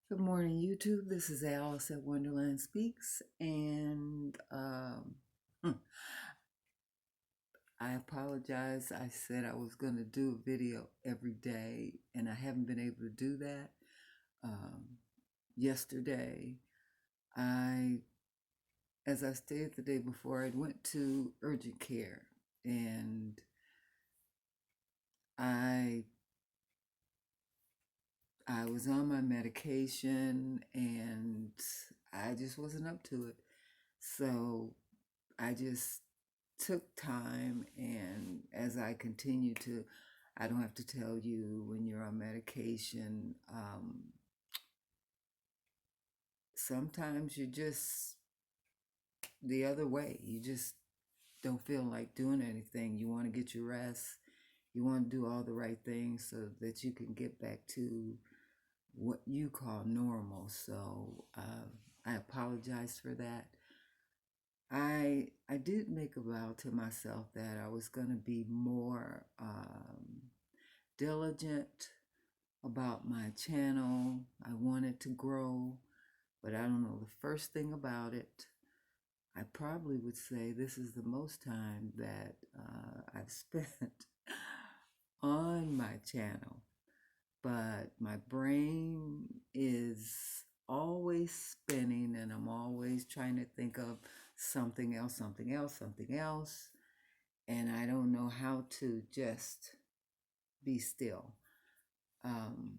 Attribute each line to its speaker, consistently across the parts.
Speaker 1: Good morning, YouTube. This is Alice at Wonderland Speaks, and I apologize. I said I was going to do a video every day, and I haven't been able to do that. Um, Yesterday, I, as I stated the day before, I went to urgent care, and I I was on my medication, and I just wasn't up to it. So I just took time, and as I continue to, I don't have to tell you when you're on medication, sometimes you just the other way. You just don't feel like doing anything. You want to get your rest. You want to do all the right things so that you can get back to what you call normal. So I apologize for that. I did make a vow to myself that I was going to be more diligent about my channel. I wanted to grow, but I don't know the first thing about it. I probably would say this is the most time that I've spent on my channel, but my brain is always spinning, and I'm always trying to think of something else, something else, something else, and I don't know how to just be still. Um,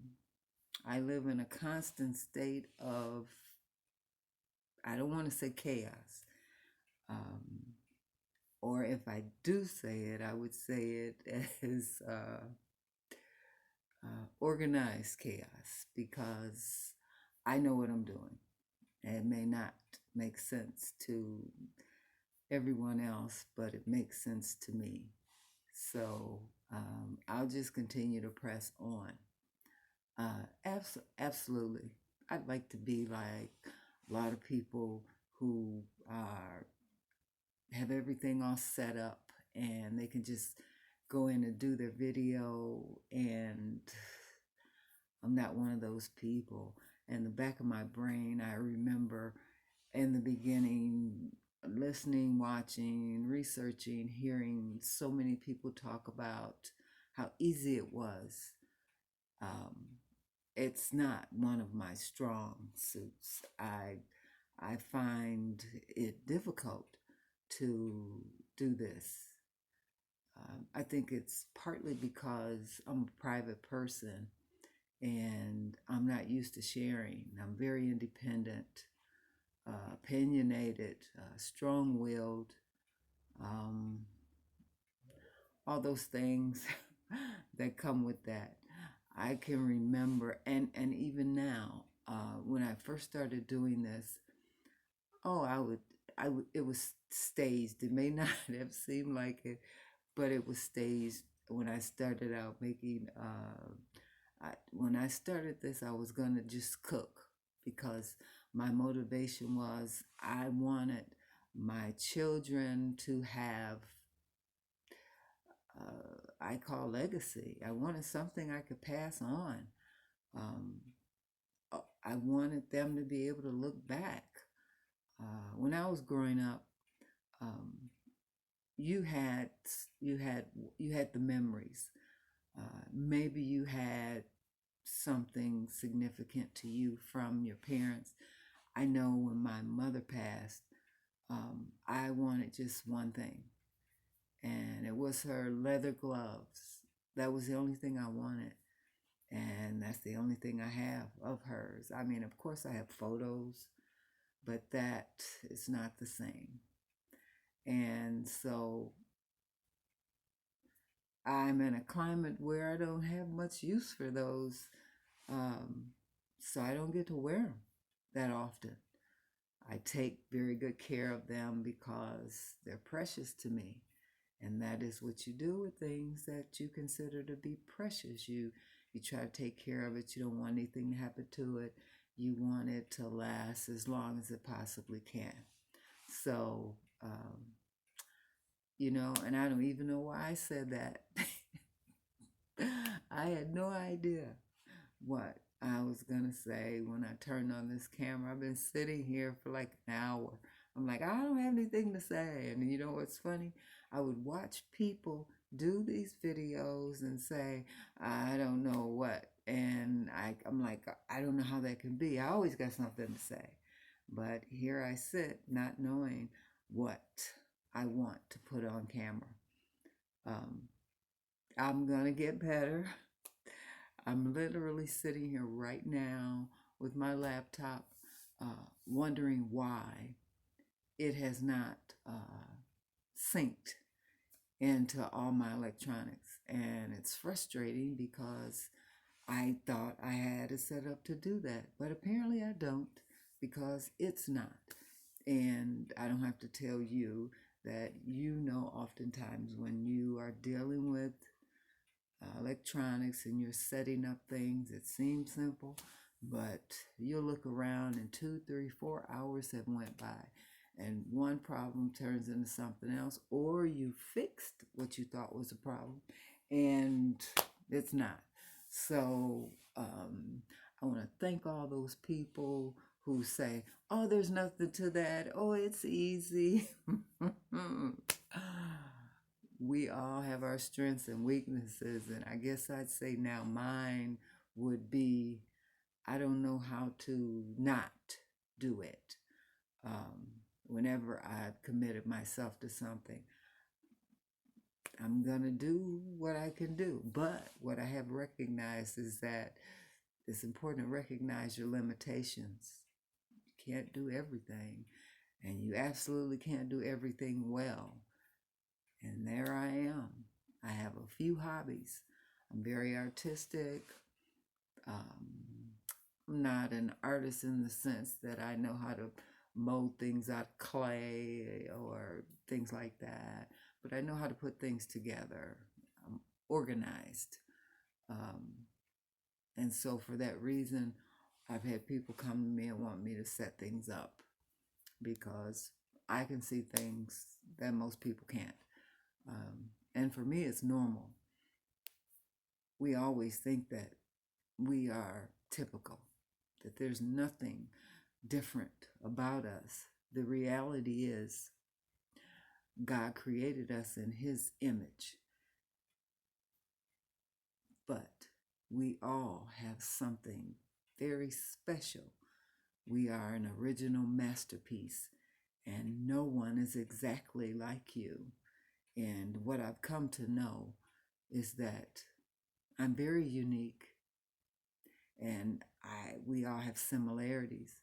Speaker 1: I live in a constant state of, I don't want to say chaos, um, or if I do say it, I would say it as organized chaos, because I know what I'm doing. It may not make sense to everyone else, but it makes sense to me. So I'll just continue to press on. Absolutely. I'd like to be like a lot of people who are have everything all set up, and they can just go in and do their video, and I'm not one of those people. In the back of my brain, I remember in the beginning listening, watching, researching, hearing so many people talk about how easy it was. Um, it's not one of my strong suits. I find it difficult to do this. I think it's partly because I'm a private person and I'm not used to sharing. I'm very independent, opinionated, strong willed, um, all those things that come with that. I can remember, and even now, when I first started doing this, oh, it was staged. It may not have seemed like it, but it was staged when I started out making. When I started this, I was gonna just cook because my motivation was I wanted my children to have, I call legacy. I wanted something I could pass on. Um, I wanted them to be able to look back. When I was growing up, um, you had you had you had the memories. Maybe you had something significant to you from your parents. I know when my mother passed, I wanted just one thing, and it was her leather gloves. That was the only thing I wanted, and that's the only thing I have of hers. I mean, of course, I have photos, but that is not the same. And so I'm in a climate where I don't have much use for those, um, so I don't get to wear them that often. I take very good care of them because they're precious to me. And that is what you do with things that you consider to be precious. You try to take care of it. You don't want anything to happen to it. You want it to last as long as it possibly can. So, and I don't even know why I said that. I had no idea what I was gonna say, when I turned on this camera, I've been sitting here for like an hour. I'm like, I don't have anything to say. And you know what's funny? I would watch people do these videos and say, I don't know what. And I'm like, I don't know how that can be. I always got something to say. But here I sit, not knowing what I want to put on camera. Um, I'm gonna get better. I'm literally sitting here right now with my laptop, wondering why it has not synced into all my electronics. And it's frustrating because I thought I had it set up to do that, but apparently I don't, because it's not. And I don't have to tell you that, you know, oftentimes when you are dealing with electronics and you're setting up things, it seems simple, but you'll look around and 2, 3, 4 hours have went by, and one problem turns into something else, or you fixed what you thought was a problem and it's not. So I want to thank all those people who say, oh, there's nothing to that, oh, it's easy. We all have our strengths and weaknesses, and I guess I'd say now mine would be, I don't know how to not do it. Whenever I've committed myself to something, I'm gonna do what I can do. But what I have recognized is that it's important to recognize your limitations. You can't do everything, and you absolutely can't do everything well. And there I am. I have a few hobbies. I'm very artistic. I'm not an artist in the sense that I know how to mold things out of clay or things like that, but I know how to put things together. I'm organized. Um, and so for that reason, I've had people come to me and want me to set things up because I can see things that most people can't. And for me, it's normal. We always think that we are typical, that there's nothing different about us. The reality is, God created us in His image, but we all have something very special. We are an original masterpiece, and no one is exactly like you. And what I've come to know is that I'm very unique, and we all have similarities,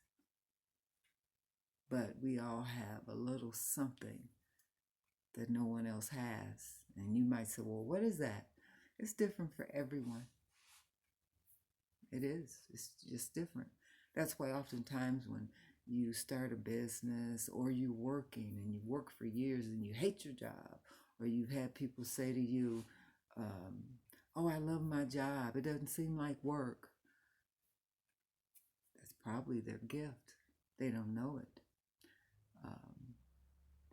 Speaker 1: but we all have a little something that no one else has. And you might say, well, what is that? It's different for everyone. It is. It's just different. That's why oftentimes when you start a business or you're working and you work for years and you hate your job, or you've had people say to you, oh, I love my job, it doesn't seem like work. That's probably their gift. They don't know it.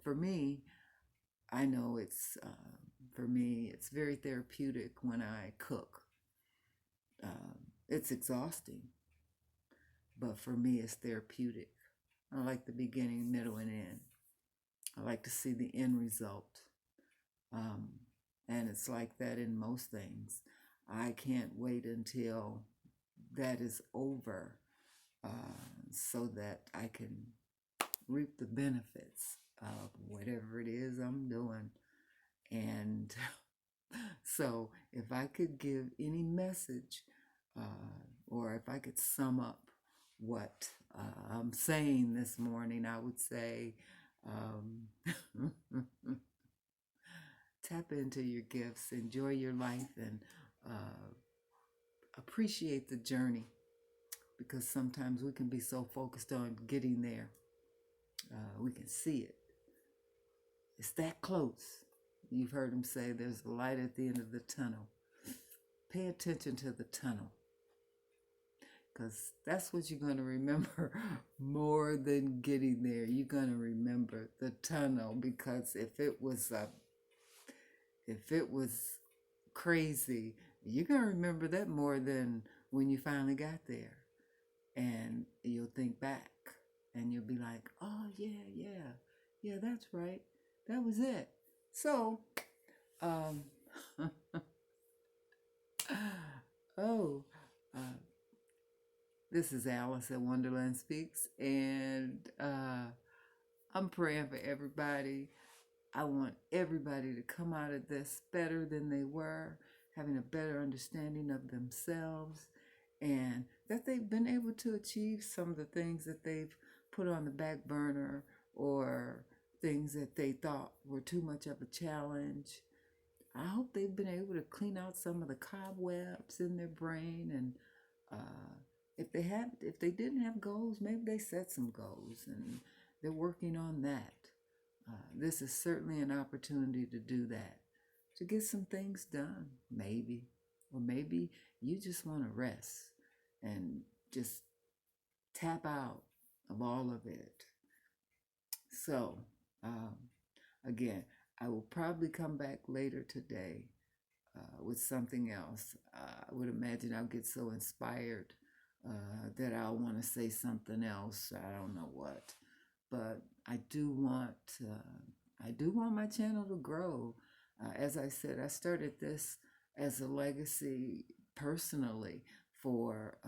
Speaker 1: For me, I know for me, it's very therapeutic when I cook. It's exhausting, but for me, it's therapeutic. I like the beginning, middle, and end. I like to see the end result. Um, and it's like that in most things. I can't wait until that is over so that I can reap the benefits of whatever it is I'm doing. And so, if I could give any message, or if I could sum up what I'm saying this morning, I would say, tap into your gifts, enjoy your life, and appreciate the journey, because sometimes we can be so focused on getting there. We can see it. It's that close. You've heard them say there's a light at the end of the tunnel. Pay attention to the tunnel, because that's what you're going to remember more than getting there. You're going to remember the tunnel, because if it was crazy, you're going to remember that more than when you finally got there. And you'll think back and you'll be like, oh, yeah, yeah, yeah, that's right. That was it. So, um, oh, uh, this is Alice at Wonderland Speaks, and I'm praying for everybody. I want everybody to come out of this better than they were, having a better understanding of themselves, and that they've been able to achieve some of the things that they've put on the back burner, or things that they thought were too much of a challenge. I hope they've been able to clean out some of the cobwebs in their brain, and if they didn't have goals, maybe they set some goals and they're working on that. This is certainly an opportunity to do that, to get some things done, maybe. Or maybe you just want to rest and just tap out of all of it. So, um, again, I will probably come back later today with something else. I would imagine I'll get so inspired that I'll want to say something else. I don't know what, but I do want my channel to grow. As I said, I started this as a legacy personally for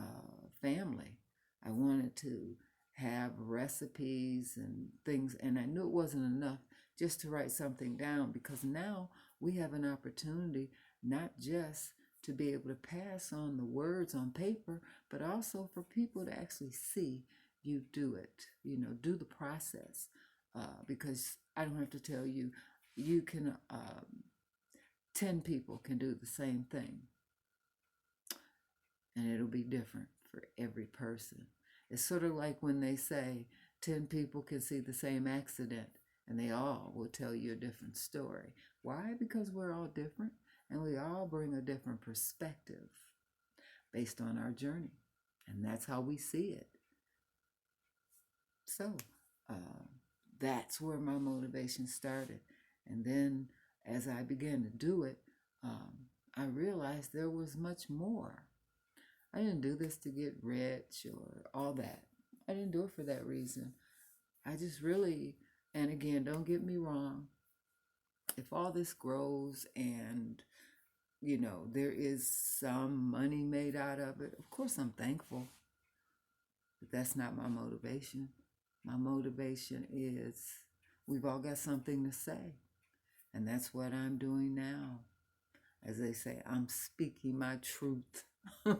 Speaker 1: family. I wanted to have recipes and things, and I knew it wasn't enough just to write something down, because now we have an opportunity not just to be able to pass on the words on paper, but also for people to actually see you do it, do the process. Because I don't have to tell you, you can, 10 people can do the same thing, and it'll be different for every person. It's sort of like when they say 10 people can see the same accident, and they all will tell you a different story. Why? Because we're all different, and we all bring a different perspective based on our journey, and that's how we see it. So that's where my motivation started. And then as I began to do it, I realized there was much more. I didn't do this to get rich or all that. I didn't do it for that reason. I just really, and again, don't get me wrong, if all this grows and there is some money made out of it, of course I'm thankful, but that's not my motivation. My motivation is we've all got something to say, and that's what I'm doing now. As they say, I'm speaking my truth. I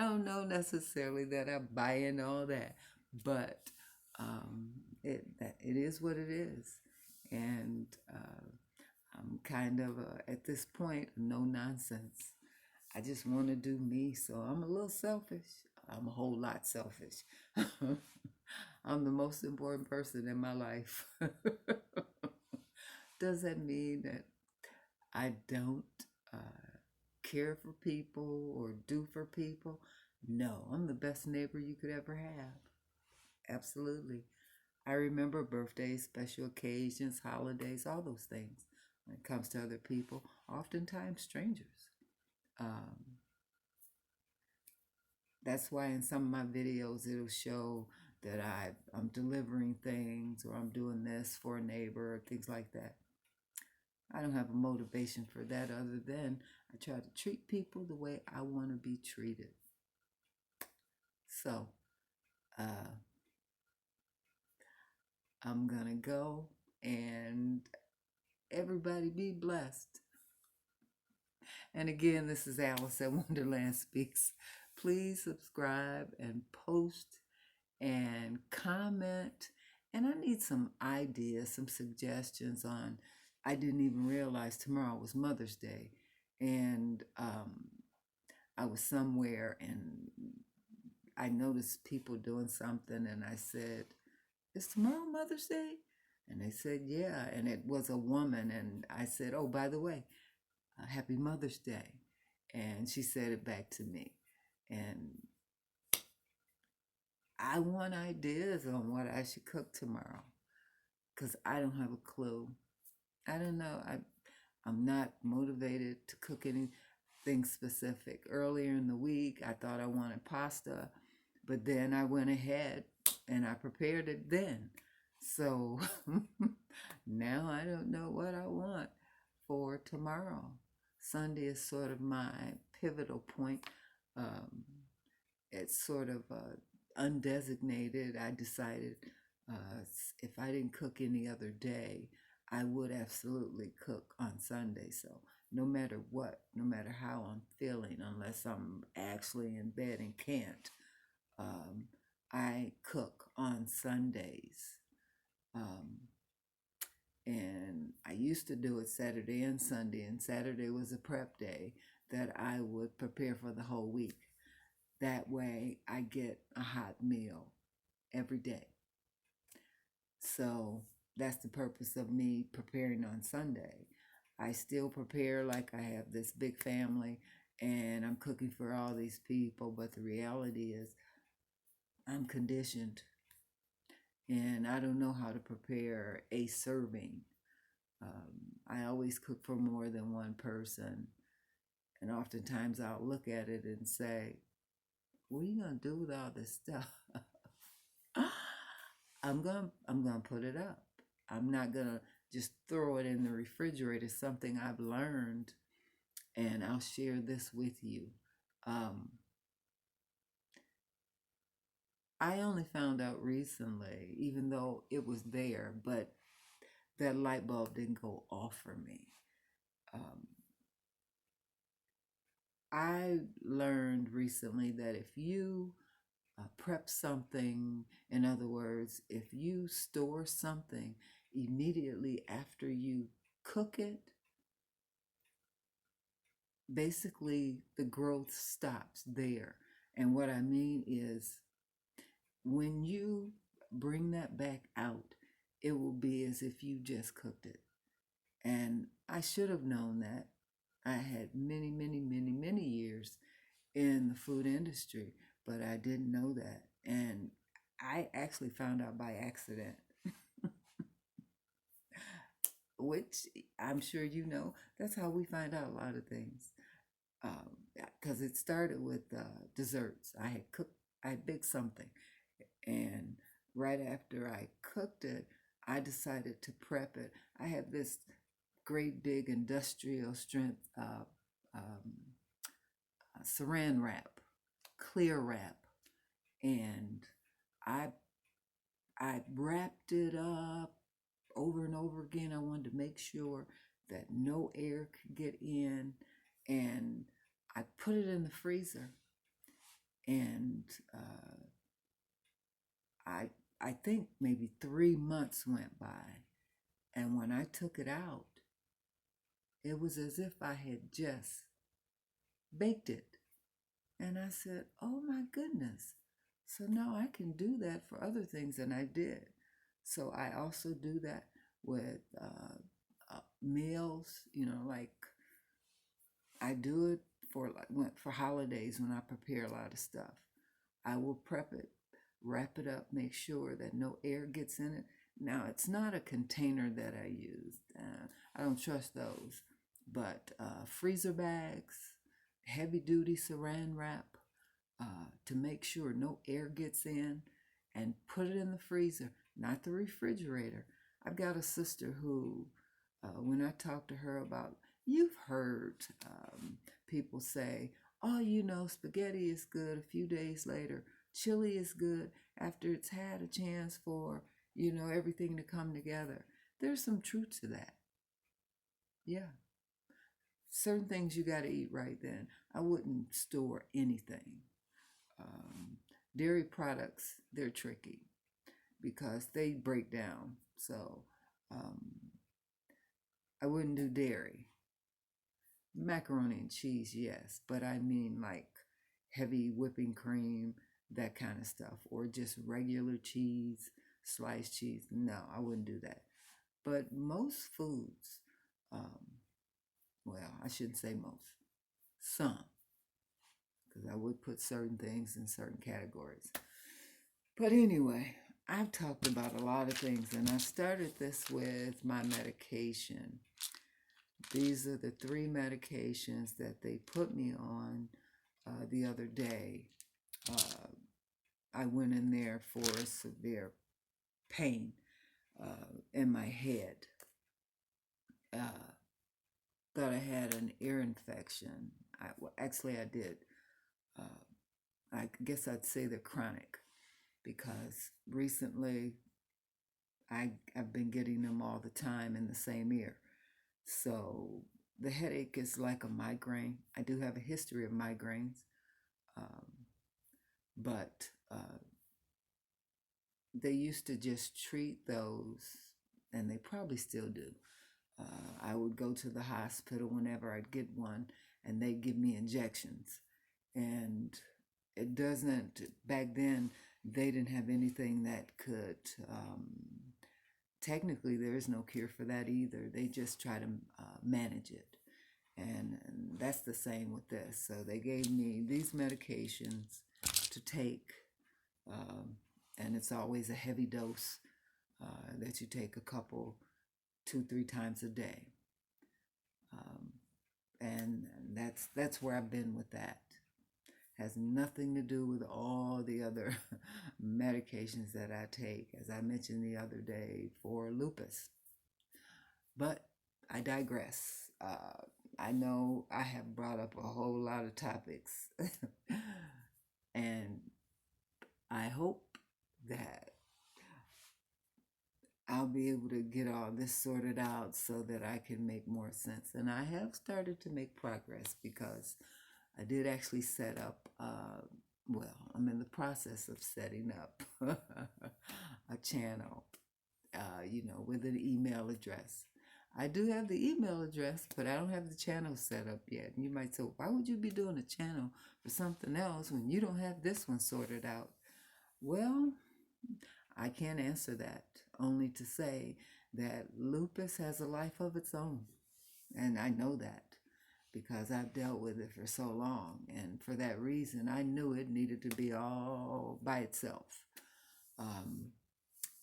Speaker 1: don't know necessarily that I buy in all that, but it is what it is, and I'm kind of at this point no nonsense. I just want to do me, so I'm a little selfish. I'm a whole lot selfish. I'm the most important person in my life. Does that mean that I don't care for people or do for people? No, I'm the best neighbor you could ever have. Absolutely. I remember birthdays, special occasions, holidays, all those things. When it comes to other people, oftentimes strangers. That's why in some of my videos it'll show that I'm delivering things, or I'm doing this for a neighbor, or things like that. I don't have a motivation for that other than I try to treat people the way I want to be treated. So, I'm going to go, and everybody be blessed. And again, this is Alice at Wonderland Speaks. Please subscribe and post and comment. And I need some ideas, some suggestions on, I didn't even realize tomorrow was Mother's Day. And I was somewhere and I noticed people doing something, and I said, is tomorrow Mother's Day? And they said, yeah. And it was a woman. And I said, oh, by the way, Happy Mother's Day. And she said it back to me. And I want ideas on what I should cook tomorrow, because I don't have a clue. I don't know. I'm not motivated to cook any. things specific. Earlier in the week, I thought I wanted pasta, but then I went ahead and I prepared it then. So now I don't know what I want for tomorrow. Sunday is sort of my pivotal point. Um, it's sort of undesignated. I decided if I didn't cook any other day, I would absolutely cook on Sunday. So no matter what, no matter how I'm feeling, unless I'm actually in bed and can't, um, I cook on Sundays. Um, and I used to do it Saturday and Sunday, and Saturday was a prep day that I would prepare for the whole week. That way I get a hot meal every day. So that's the purpose of me preparing on Sunday. I still prepare like I have this big family and I'm cooking for all these people, but the reality is I'm conditioned and I don't know how to prepare a serving. I always cook for more than one person, and oftentimes I'll look at it and say, what are you gonna do with all this stuff? I'm gonna put it up. I'm not gonna just throw it in the refrigerator. Something I've learned, and I'll share this with you. Um, I only found out recently, even though it was there, but that light bulb didn't go off for me. Um, I learned recently that if you prep something, in other words, if you store something immediately after you cook it, basically the growth stops there. And what I mean is when you bring that back out, it will be as if you just cooked it. And I should have known that. I had many, many, many, many years in the food industry, but I didn't know that. And I actually found out by accident, which I'm sure you know, that's how we find out a lot of things. Because it started with desserts. I had baked something, and right after I cooked it, I decided to prep it. I had this great big industrial strength um, saran wrap, clear wrap, and I I wrapped it up over and over again. I wanted to make sure that no air could get in, and I put it in the freezer. And I I think maybe 3 months went by, and when I took it out, it was as if I had just baked it. And I said, oh my goodness. So now I can do that for other things, and I did. So I also do that with meals, like I do it for holidays when I prepare a lot of stuff. I will prep it, wrap it up, make sure that no air gets in it. Now, it's not a container that I use. I don't trust those. But freezer bags, heavy duty saran wrap to make sure no air gets in, and put it in the freezer, not the refrigerator. I've got a sister who, when I talk to her about, you've heard people say, oh, spaghetti is good a few days later. Chili is good after it's had a chance for, everything to come together. There's some truth to that. Yeah. Certain things you got to eat right then. I wouldn't store anything. Um, Dairy products, they're tricky because they break down. So um, I wouldn't do dairy. Macaroni and cheese, yes, but I mean like heavy whipping cream, that kind of stuff, or just regular cheese, sliced cheese. No, I wouldn't do that. But most foods, um, well, I shouldn't say most, some, because I would put certain things in certain categories. But anyway, I've talked about a lot of things, and I started this with my medication. These are the three medications that they put me on the other day. Uh, I went in there for severe pain in my head. Uh, Thought I had an ear infection. Well, actually, I did. Uh, I guess I'd say they're chronic because recently I've been getting them all the time in the same ear. So the headache is like a migraine. I do have a history of migraines, um, but they used to just treat those, and they probably still do. I would go to the hospital whenever I'd get one, and they'd give me injections. And it doesn't, back then, they didn't have anything that could, technically, there is no cure for that either. They just try to manage it. And that's the same with this. So they gave me these medications to take, um, and it's always a heavy dose that you take a couple, 2, 3 times a day. Um, and that's where I've been with that. Has nothing to do with all the other medications that I take, as I mentioned the other day, for lupus. But I digress. I know I have brought up a whole lot of topics, and I hope that I'll be able to get all this sorted out so that I can make more sense. And I have started to make progress because I did actually set up, well, I'm in the process of setting up a channel, with an email address. I do have the email address, but I don't have the channel set up yet. And you might say, why would you be doing a channel for something else when you don't have this one sorted out? Well, I can't answer that, only to say that lupus has a life of its own. And I know that because I've dealt with it for so long. And for that reason, I knew it needed to be all by itself.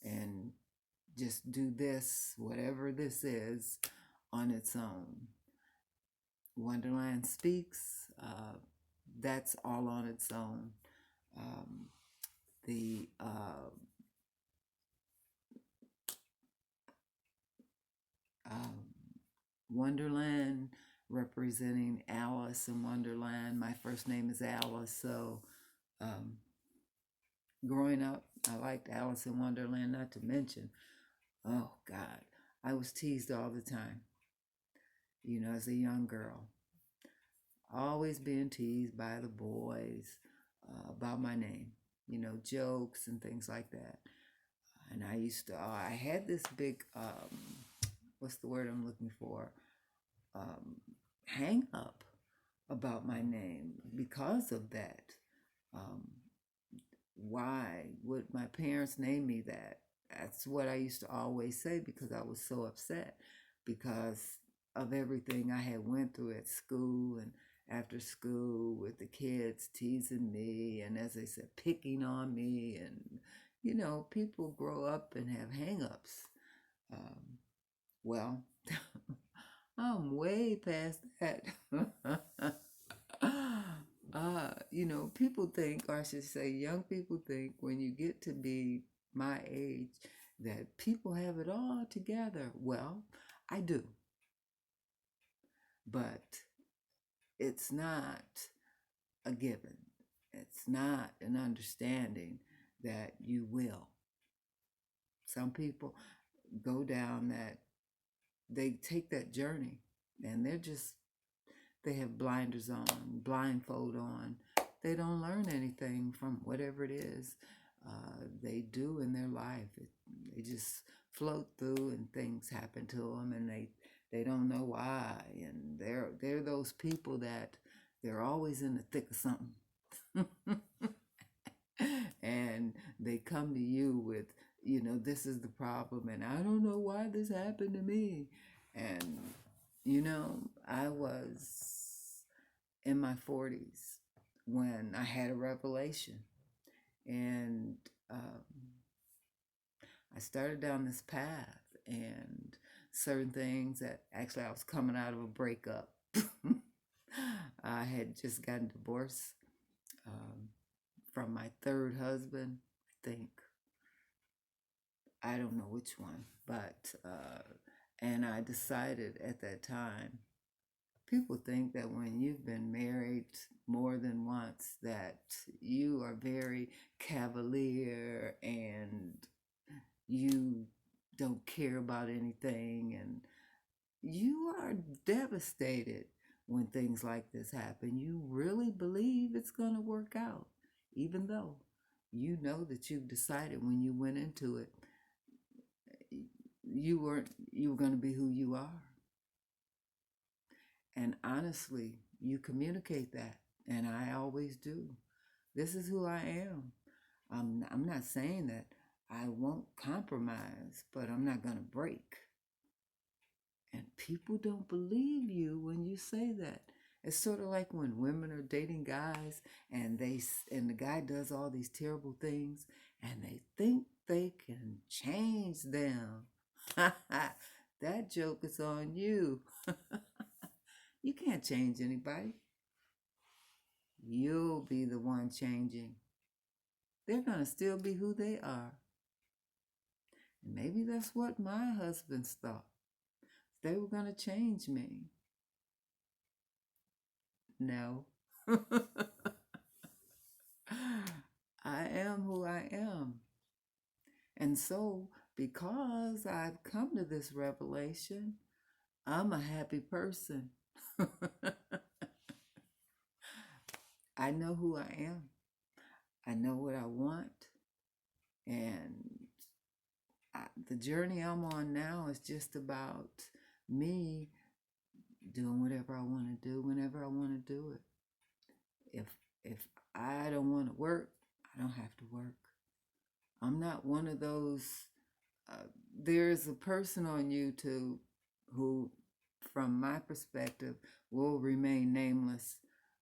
Speaker 1: And just do this, whatever this is, on its own. Wonderland Speaks, that's all on its own. The Wonderland representing Alice in Wonderland. My first name is Alice, so um, growing up, I liked Alice in Wonderland, not to mention, oh God, I was teased all the time, as a young girl. Always being teased by the boys about my name, jokes and things like that. And I had this big, what's the word I'm looking for? Hang up about my name because of that. Um, why would my parents name me that? That's what I used to always say because I was so upset because of everything I had went through at school and after school with the kids teasing me and, as they said, picking on me. And people grow up and have hang-ups. Well, I'm way past that. People think, or I should say, young people think when you get to be my age that people have it all together. Well, I do. But it's not a given. It's not an understanding that you will. Some people go down that, they take that journey and they have blinders on, blindfold on. They don't learn anything from whatever it is they do in their life. They just float through and things happen to them and they don't know why. And they're those people that they're always in the thick of something. And they come to you with, this is the problem and I don't know why this happened to me. And, I was in my 40s when I had a revelation. And I started down this path, and certain things that actually I was coming out of a breakup. I had just gotten divorced um, from my third husband, I think. I don't know which one, but, and I decided at that time, people think that when you've been married more than once, that you are very cavalier and you don't care about anything, and you are devastated when things like this happen. You really believe it's going to work out, even though you know that you've decided when you went into it you were going to be who you are. And honestly, you communicate that, and I always do. This is who I am. I'm not saying that I won't compromise, but I'm not going to break. And people don't believe you when you say that. It's sort of like when women are dating guys and the guy does all these terrible things and they think they can change them. That joke is on you. You can't change anybody. You'll be the one changing. They're going to still be who they are. And maybe that's what my husbands thought. They were going to change me. No. I am who I am. And so, because I've come to this revelation, I'm a happy person. I know who I am. I know what I want. And the journey I'm on now is just about me doing whatever I want to do whenever I want to do it. If I don't want to work, I don't have to work. I'm not one of those. There's a person on YouTube who, from my perspective, will remain nameless.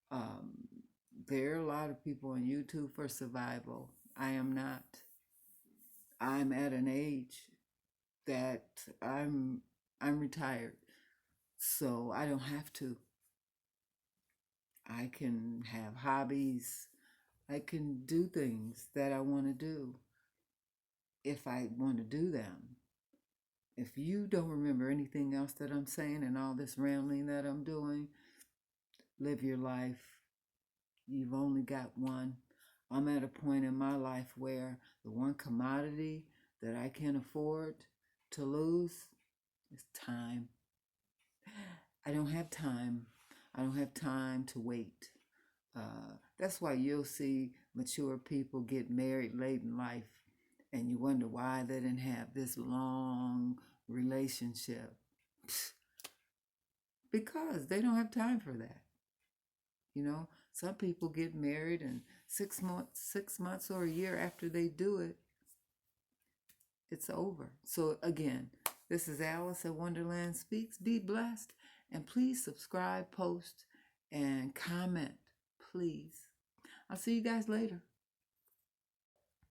Speaker 1: Um, there are a lot of people on YouTube for survival. I am not. I'm at an age that I'm retired, so I don't have to. I can have hobbies. I can do things that I want to do if I want to do them. If you don't remember anything else that I'm saying and all this rambling that I'm doing, live your life. You've only got one. I'm at a point in my life where the one commodity that I can afford to lose is time. I don't have time. I don't have time to wait. That's why you'll see mature people get married late in life and you wonder why they didn't have this long relationship. Because they don't have time for that. You know, some people get married and 6 months or a year after they do it, it's over. So again, this is Alice at Wonderland Speaks. Be blessed, and please subscribe, post, and comment, please. I'll see you guys later.